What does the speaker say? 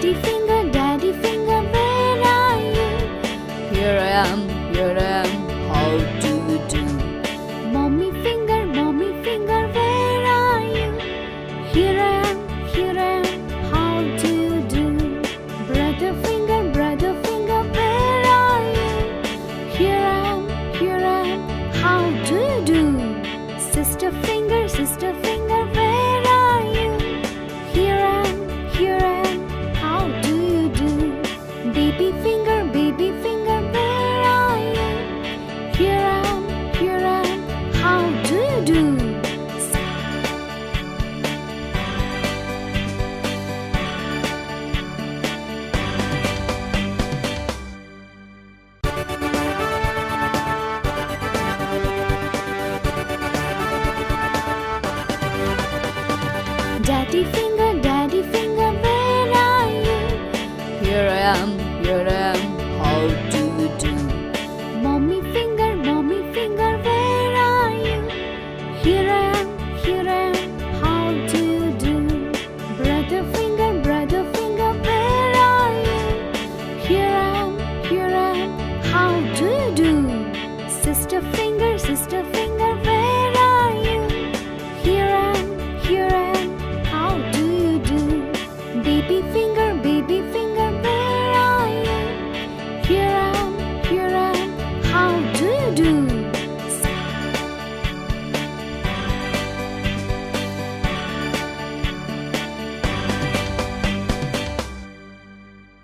Daddy finger, where are you? Here I am, how do you do? Mommy finger, where are you? Here I am, how do you do? Brother finger, where are you? Here I am, how do you do? Sister finger, where are you? Here I am, how do you do? Baby finger, where are you? Here I am, how do you do? Daddy finger, where are you? Here I am, how do you do? Mommy finger, where are you? Here I am, how do you do? Brother finger, where are you? Here I am, how do you do? Sister finger,